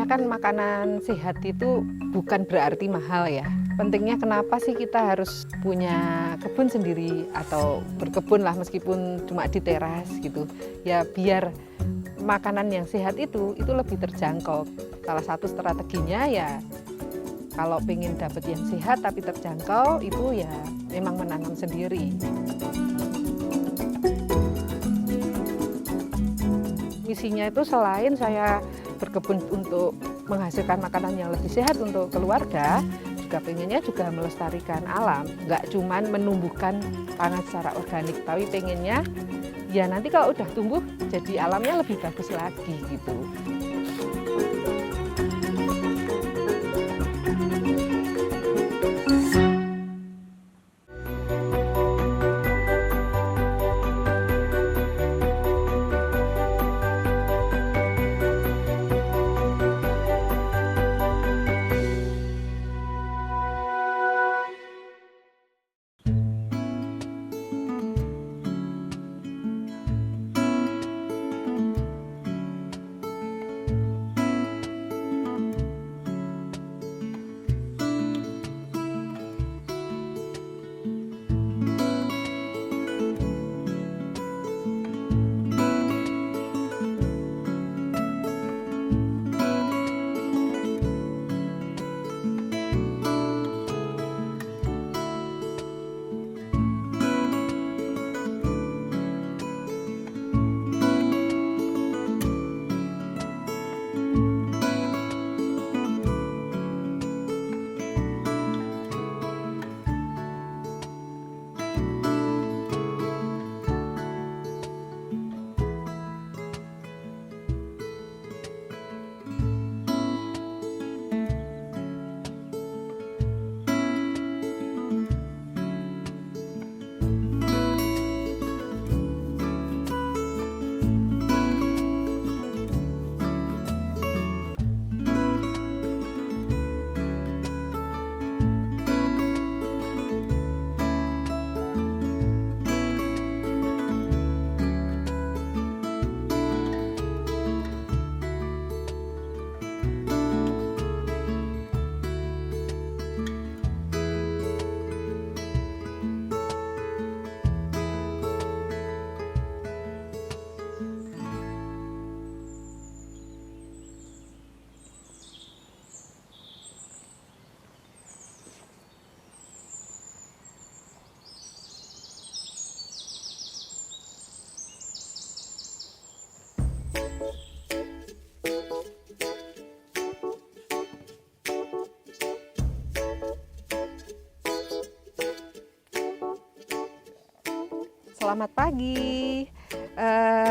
kan makanan sehat itu bukan berarti mahal ya. Pentingnya kenapa sih kita harus punya kebun sendiri atau berkebun lah meskipun cuma di teras gitu. Ya biar makanan yang sehat itu lebih terjangkau. Salah satu strateginya ya kalau pengen dapat yang sehat tapi terjangkau itu ya memang menanam sendiri. Misinya itu selain saya berkebun untuk menghasilkan makanan yang lebih sehat untuk keluarga, juga pengennya juga melestarikan alam. Nggak cuman menumbuhkan pangan secara organik, tapi pengennya ya nanti kalau udah tumbuh jadi alamnya lebih bagus lagi gitu. Selamat pagi.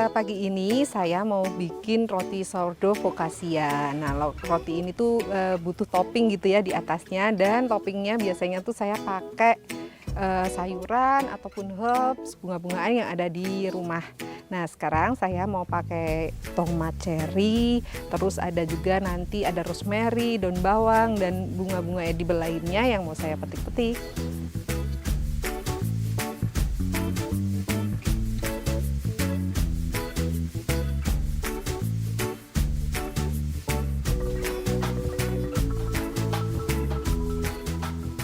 Pagi ini saya mau bikin roti sourdough focaccia. Nah, roti ini tuh butuh topping gitu ya di atasnya, dan toppingnya biasanya tuh saya pakai sayuran ataupun herbs, bunga-bungaan yang ada di rumah. Nah, sekarang saya mau pakai tomat cherry, terus ada juga nanti ada rosemary, daun bawang, dan bunga-bunga edible lainnya yang mau saya petik-petik.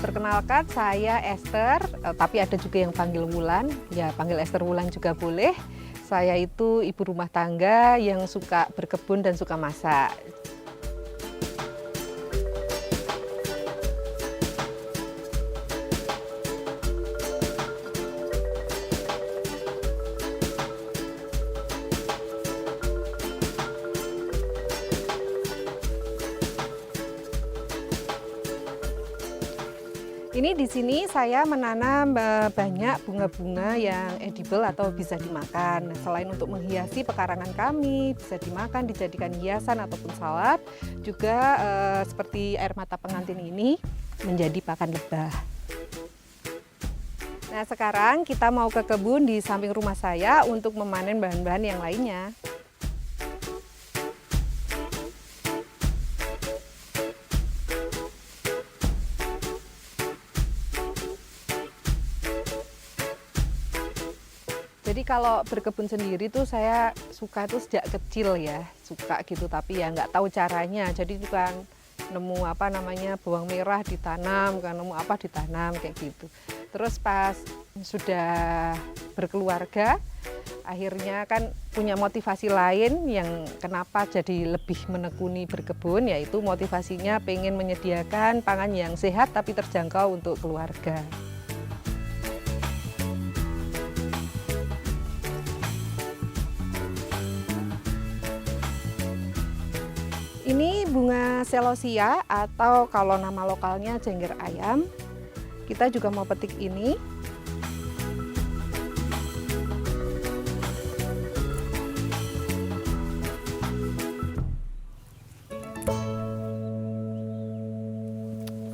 Perkenalkan, saya Esther, tapi ada juga yang panggil Wulan. Ya, panggil Esther Wulan juga boleh. Saya itu ibu rumah tangga yang suka berkebun dan suka masak. Ini di sini saya menanam banyak bunga-bunga yang edible atau bisa dimakan. Selain untuk menghiasi pekarangan kami, bisa dimakan, dijadikan hiasan ataupun salad, juga seperti air mata pengantin ini menjadi pakan lebah. Nah, sekarang kita mau ke kebun di samping rumah saya untuk memanen bahan-bahan yang lainnya. Jadi kalau berkebun sendiri tuh saya suka tuh sejak kecil ya, suka gitu, tapi ya nggak tahu caranya. Jadi itu kan nemu apa namanya bawang merah ditanam, kan nemu apa ditanam kayak gitu. Terus pas sudah berkeluarga, akhirnya kan punya motivasi lain yang kenapa jadi lebih menekuni berkebun, yaitu motivasinya pengen menyediakan pangan yang sehat tapi terjangkau untuk keluarga. Ini bunga celosia atau kalau nama lokalnya jengger ayam. Kita juga mau petik ini.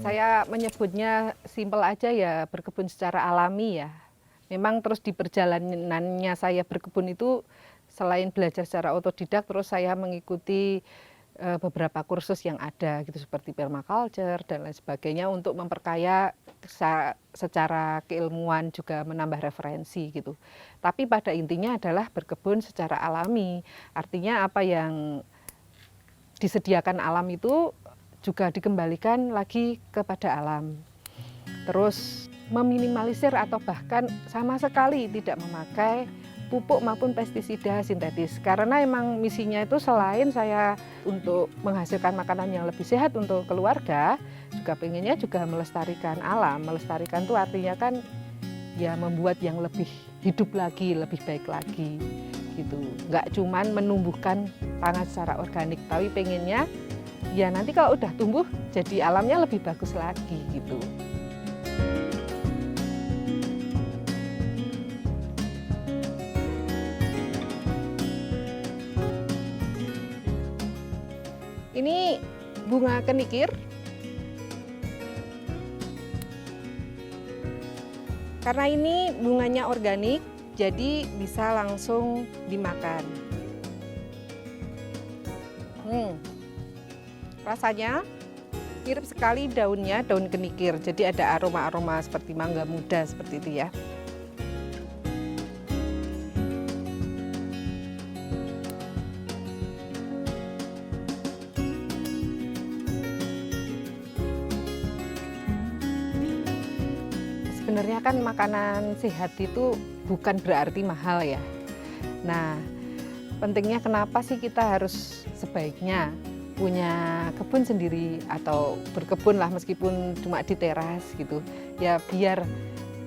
Saya menyebutnya simpel aja ya, berkebun secara alami ya. Memang terus di perjalanannya saya berkebun itu selain belajar secara otodidak, terus saya mengikuti beberapa kursus yang ada gitu seperti permaculture dan lain sebagainya untuk memperkaya secara keilmuan, juga menambah referensi gitu. Tapi pada intinya adalah berkebun secara alami. Artinya apa yang disediakan alam itu juga dikembalikan lagi kepada alam. Terus meminimalisir atau bahkan sama sekali tidak memakai pupuk maupun pestisida sintetis, karena emang misinya itu selain saya untuk menghasilkan makanan yang lebih sehat untuk keluarga, juga pengennya juga melestarikan alam. Melestarikan itu artinya kan ya membuat yang lebih hidup lagi, lebih baik lagi gitu. Nggak cuman menumbuhkan pangan secara organik, tapi pengennya ya nanti kalau udah tumbuh jadi alamnya lebih bagus lagi gitu. Ini bunga kenikir. Karena ini bunganya organik, jadi bisa langsung dimakan. Rasanya mirip sekali daunnya, daun kenikir. Jadi ada aroma-aroma seperti mangga muda seperti itu ya. Sebenarnya kan makanan sehat itu bukan berarti mahal ya. Nah, pentingnya kenapa sih kita harus sebaiknya punya kebun sendiri atau berkebun lah meskipun cuma di teras gitu. Ya biar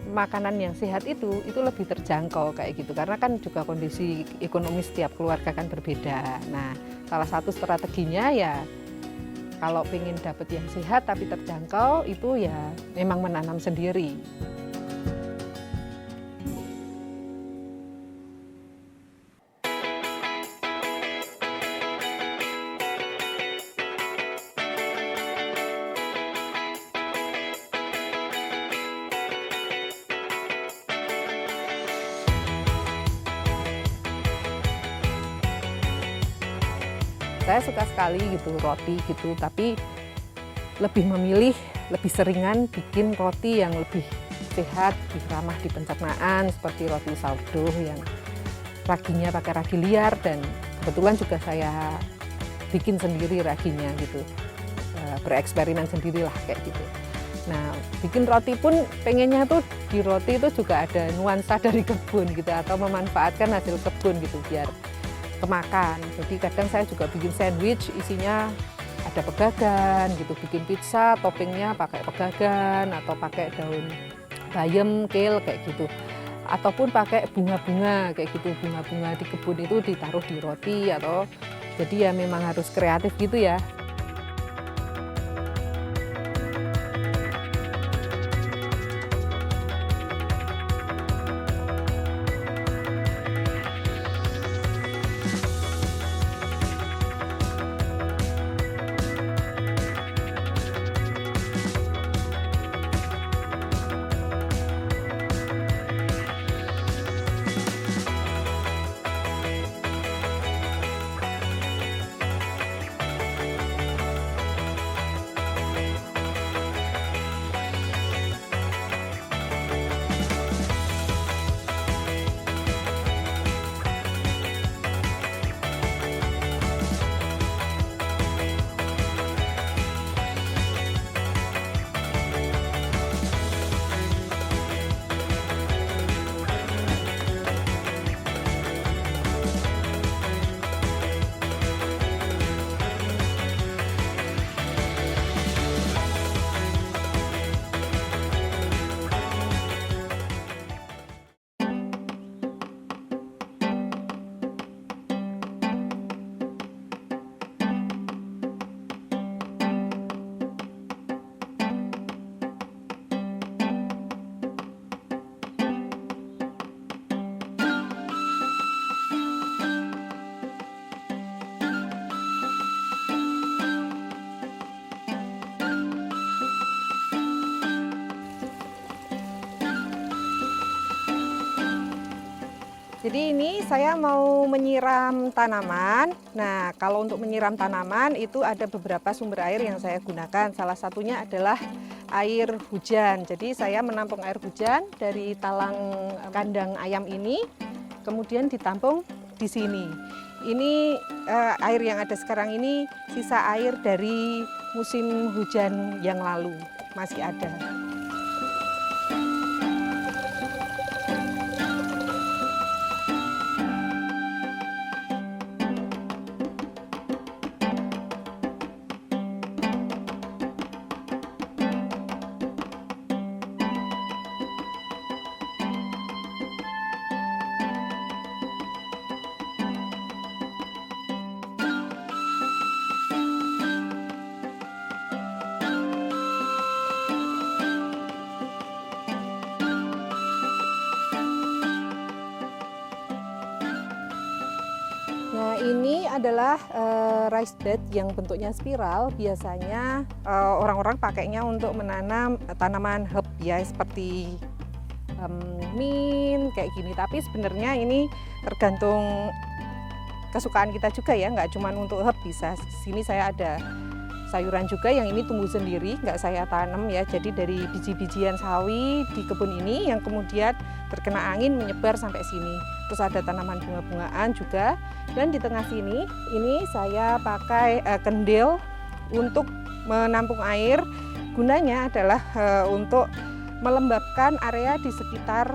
makanan yang sehat itu lebih terjangkau kayak gitu. Karena kan juga kondisi ekonomi setiap keluarga kan berbeda. Nah, salah satu strateginya ya kalau pengen dapet yang sehat tapi terjangkau itu ya memang menanam sendiri. Saya suka sekali gitu roti gitu, tapi lebih memilih lebih seringan bikin roti yang lebih sehat, lebih ramah di pencernaan seperti roti sourdough yang raginya pakai ragi liar, dan kebetulan juga saya bikin sendiri raginya gitu, bereksperimen sendirilah kayak gitu. Nah, bikin roti pun pengennya tuh di roti itu juga ada nuansa dari kebun gitu, atau memanfaatkan hasil kebun gitu biar kemakan. Jadi kadang saya juga bikin sandwich isinya ada pegagan gitu, bikin pizza toppingnya pakai pegagan atau pakai daun bayam, kale kayak gitu, ataupun pakai bunga-bunga kayak gitu, bunga-bunga di kebun itu ditaruh di roti. Atau jadi ya memang harus kreatif gitu ya. Jadi ini saya mau menyiram tanaman. Nah, kalau untuk menyiram tanaman itu ada beberapa sumber air yang saya gunakan. Salah satunya adalah air hujan. Jadi saya menampung air hujan dari talang kandang ayam ini, kemudian ditampung di sini. Ini air yang ada sekarang ini sisa air dari musim hujan yang lalu, masih ada. Nah, ini adalah rice bed yang bentuknya spiral. Biasanya orang-orang pakainya untuk menanam tanaman herb ya, seperti mint kayak gini. Tapi sebenarnya ini tergantung kesukaan kita juga ya, nggak cuma untuk herb bisa. Sini saya ada sayuran juga yang ini tumbuh sendiri, nggak saya tanam ya. Jadi dari biji-bijian sawi di kebun ini yang kemudian terkena angin menyebar sampai sini. Terus ada tanaman bunga-bungaan juga. Dan di tengah sini, ini saya pakai kendil untuk menampung air. Gunanya adalah untuk melembabkan area di sekitar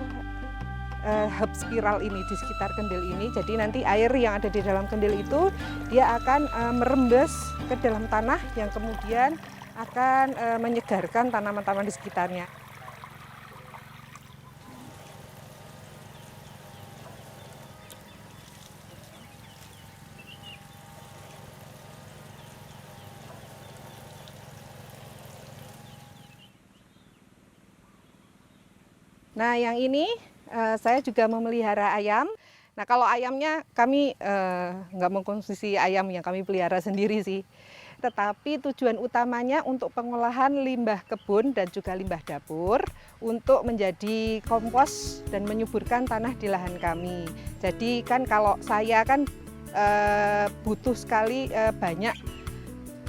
hub spiral ini, di sekitar kendil ini. Jadi nanti air yang ada di dalam kendil itu dia akan merembes ke dalam tanah yang kemudian akan menyegarkan tanaman-tanaman di sekitarnya. Nah, yang ini saya juga memelihara ayam. Nah, kalau ayamnya kami nggak mengkonsumsi ayam yang kami pelihara sendiri sih. Tetapi tujuan utamanya untuk pengolahan limbah kebun dan juga limbah dapur untuk menjadi kompos dan menyuburkan tanah di lahan kami. Jadi kan kalau saya kan butuh sekali banyak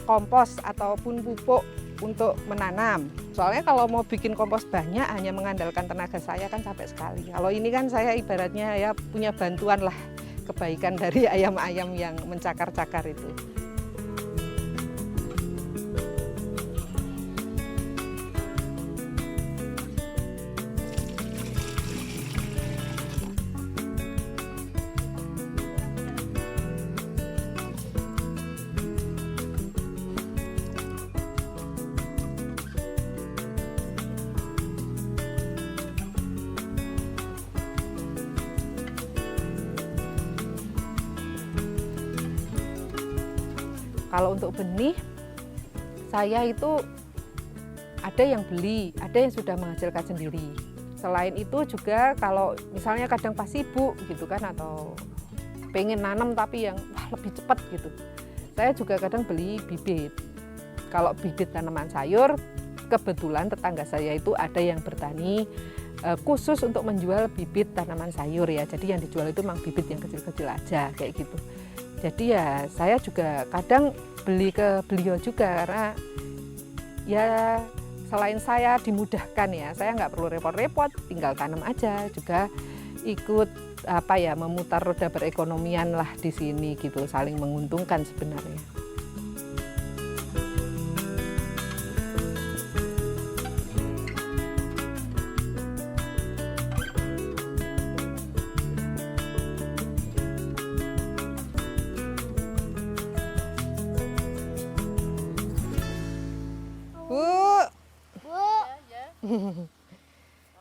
kompos ataupun pupuk untuk menanam. Soalnya kalau mau bikin kompos banyak hanya mengandalkan tenaga saya kan capek sekali. Kalau ini kan saya ibaratnya ya punya bantuan lah, kebaikan dari ayam-ayam yang mencakar-cakar itu. Kalau untuk benih, saya itu ada yang beli, ada yang sudah menghasilkan sendiri. Selain itu juga kalau misalnya kadang pas sibuk gitu kan, atau pengen nanam tapi yang lebih cepat gitu, saya juga kadang beli bibit. Kalau bibit tanaman sayur, kebetulan tetangga saya itu ada yang bertani khusus untuk menjual bibit tanaman sayur ya. Jadi yang dijual itu memang bibit yang kecil-kecil aja kayak gitu. Jadi ya saya juga kadang beli ke beliau juga, karena ya selain saya dimudahkan ya, saya nggak perlu repot-repot, tinggal tanam aja, juga ikut apa ya, memutar roda perekonomian lah di sini gitu, saling menguntungkan sebenarnya.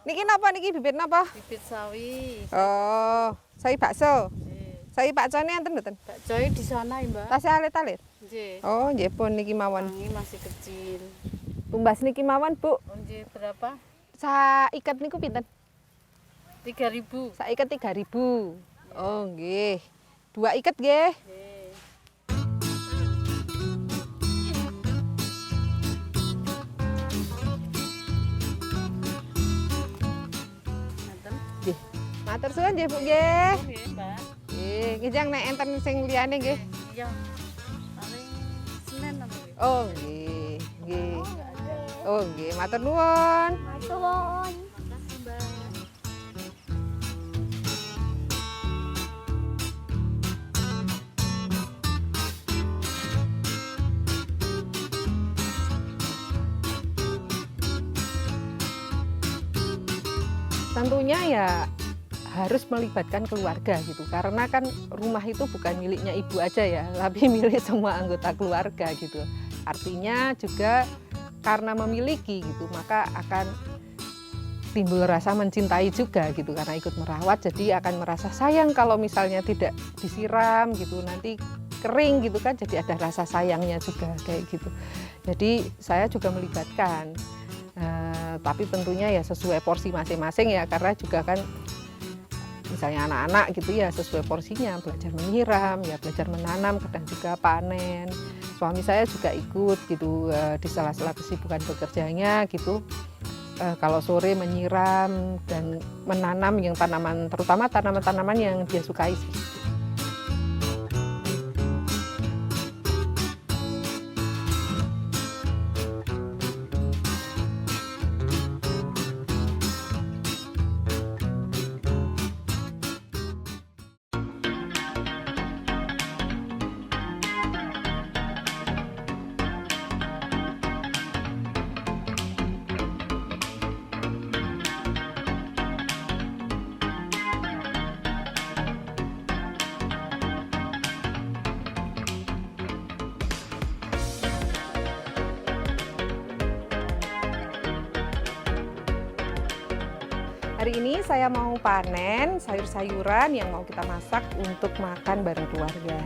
Niki napa niki bibit napa? Bibit sawi. Oh, sawi bakso. Sawi bakcone enten mboten? Bakcoe di sana, Mbak. Tasih alit-alit. Nggih. Oh, nggih pun niki mawon. Ini masih kecil. Tumbas niki mawon, Bu. Nggih, berapa? Saiket niku pinten? 3.000. Saiket 3.000. Oh, nggih. 2 iket nggih. Nggih. Nggih. Matur suwun nggih Bu nggih. Nggih, Mbak. Nggih, kijang nek enten sing liyane nggih. Iya. Paling Senin apa nggih? Oh nggih, nggih. Enggak ada. Oh nggih, matur nuwun. Matur. Makasih, Mbak. Tentunya ya harus melibatkan keluarga gitu, karena kan rumah itu bukan miliknya ibu aja ya, tapi milik semua anggota keluarga gitu. Artinya juga karena memiliki gitu, maka akan timbul rasa mencintai juga gitu, karena ikut merawat jadi akan merasa sayang kalau misalnya tidak disiram gitu, nanti kering gitu kan, jadi ada rasa sayangnya juga kayak gitu. Jadi saya juga melibatkan. Tapi tentunya ya sesuai porsi masing-masing ya, karena juga kan misalnya anak-anak gitu ya sesuai porsinya, belajar menyiram, ya belajar menanam, kadang juga panen. Suami saya juga ikut gitu di sela-sela kesibukan bekerjanya gitu. Kalau sore menyiram dan menanam yang tanaman, terutama tanaman-tanaman yang dia sukai sih. Hari ini saya mau panen sayur-sayuran yang mau kita masak untuk makan bareng keluarga.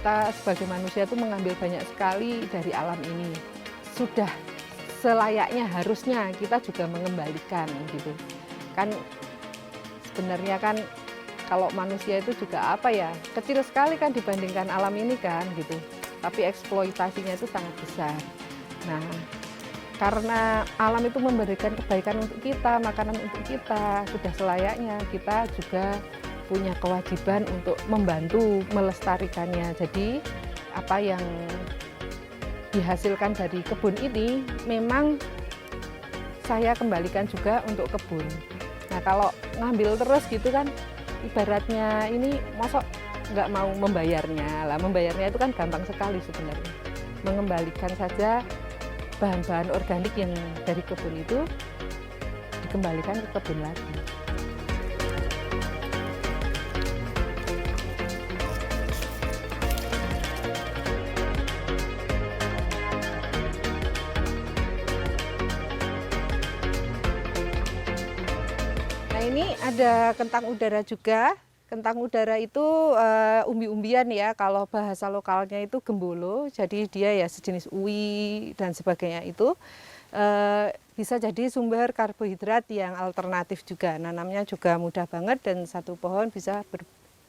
Kita sebagai manusia itu mengambil banyak sekali dari alam ini. Sudah selayaknya harusnya kita juga mengembalikan gitu. Kan sebenarnya kan kalau manusia itu juga apa ya, kecil sekali kan dibandingkan alam ini kan gitu. Tapi eksploitasinya itu sangat besar. Nah, karena alam itu memberikan kebaikan untuk kita, makanan untuk kita, sudah selayaknya kita juga punya kewajiban untuk membantu melestarikannya. Jadi apa yang dihasilkan dari kebun ini memang saya kembalikan juga untuk kebun. Nah kalau ngambil terus gitu kan ibaratnya ini mosok nggak mau membayarnya lah, membayarnya itu kan gampang sekali sebenarnya. Mengembalikan saja bahan-bahan organik yang dari kebun itu dikembalikan ke kebun lagi. Ini ada kentang udara juga. Kentang udara itu umbi-umbian ya, kalau bahasa lokalnya itu gembolo, jadi dia ya sejenis uwi dan sebagainya itu. Bisa jadi sumber karbohidrat yang alternatif juga. Nanamnya juga mudah banget dan satu pohon bisa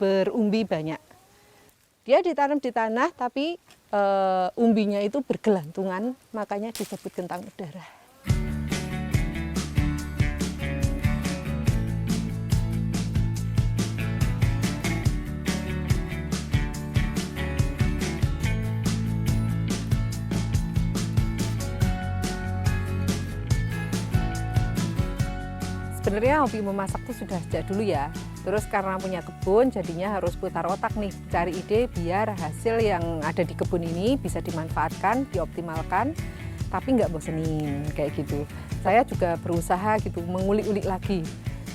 berumbi banyak. Dia ditanam di tanah tapi umbinya itu bergelantungan, makanya disebut kentang udara. Sebenarnya hobi memasak itu sudah sejak dulu ya. Terus karena punya kebun jadinya harus putar otak nih, cari ide biar hasil yang ada di kebun ini bisa dimanfaatkan, dioptimalkan, tapi nggak bosenin kayak gitu. Saya juga berusaha gitu mengulik-ulik lagi.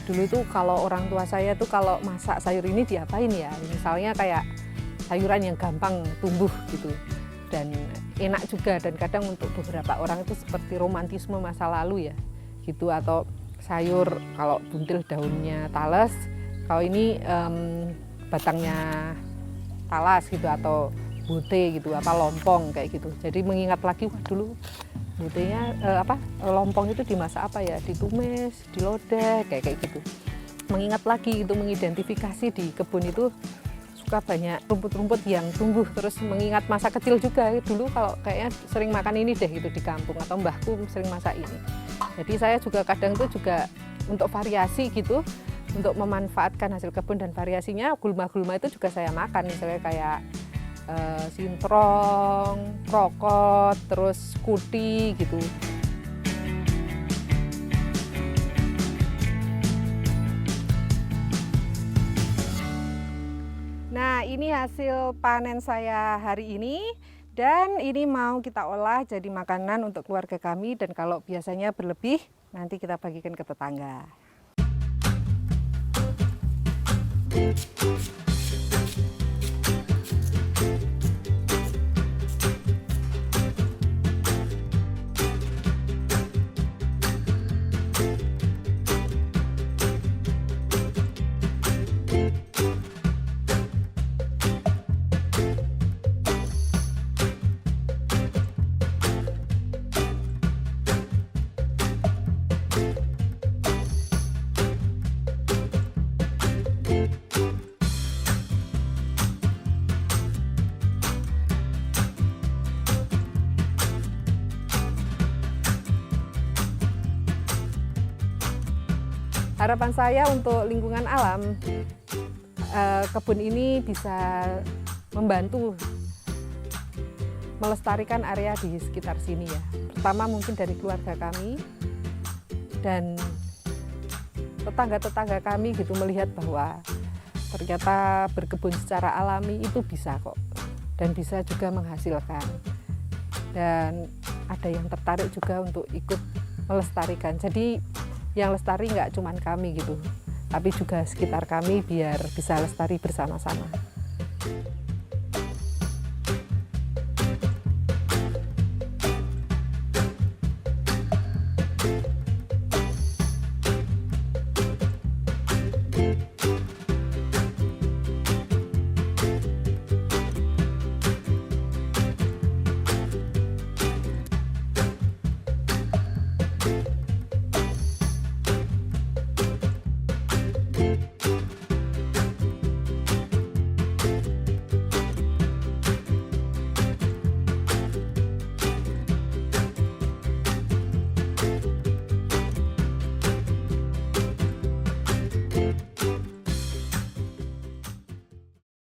Dulu itu kalau orang tua saya tuh kalau masak sayur ini diapain ya? Misalnya kayak sayuran yang gampang tumbuh gitu dan enak juga, dan kadang untuk beberapa orang itu seperti romantisme masa lalu ya gitu, atau sayur kalau buntil daunnya talas, kalau ini batangnya talas gitu atau bote gitu, apa lompong kayak gitu. Jadi mengingat lagi wah dulu botenya lompong itu dimasak apa ya, ditumis, dilodeh kayak gitu. Mengingat lagi itu, mengidentifikasi di kebun itu suka banyak rumput-rumput yang tumbuh, terus mengingat masa kecil juga dulu kalau kayaknya sering makan ini deh gitu di kampung, atau mbahku sering masak ini. Jadi saya juga kadang itu juga untuk variasi gitu, untuk memanfaatkan hasil kebun dan variasinya gulma-gulma itu juga saya makan, misalnya kayak sintrong, krokot, terus kuti gitu. Nah, ini hasil panen saya hari ini, dan ini mau kita olah jadi makanan untuk keluarga kami, dan kalau biasanya berlebih nanti kita bagikan ke tetangga. Harapan saya untuk lingkungan alam, kebun ini bisa membantu melestarikan area di sekitar sini ya. Pertama mungkin dari keluarga kami dan tetangga-tetangga kami gitu, melihat bahwa ternyata berkebun secara alami itu bisa kok, dan bisa juga menghasilkan. Dan ada yang tertarik juga untuk ikut melestarikan. Jadi yang lestari nggak cuma kami gitu, tapi juga sekitar kami biar bisa lestari bersama-sama.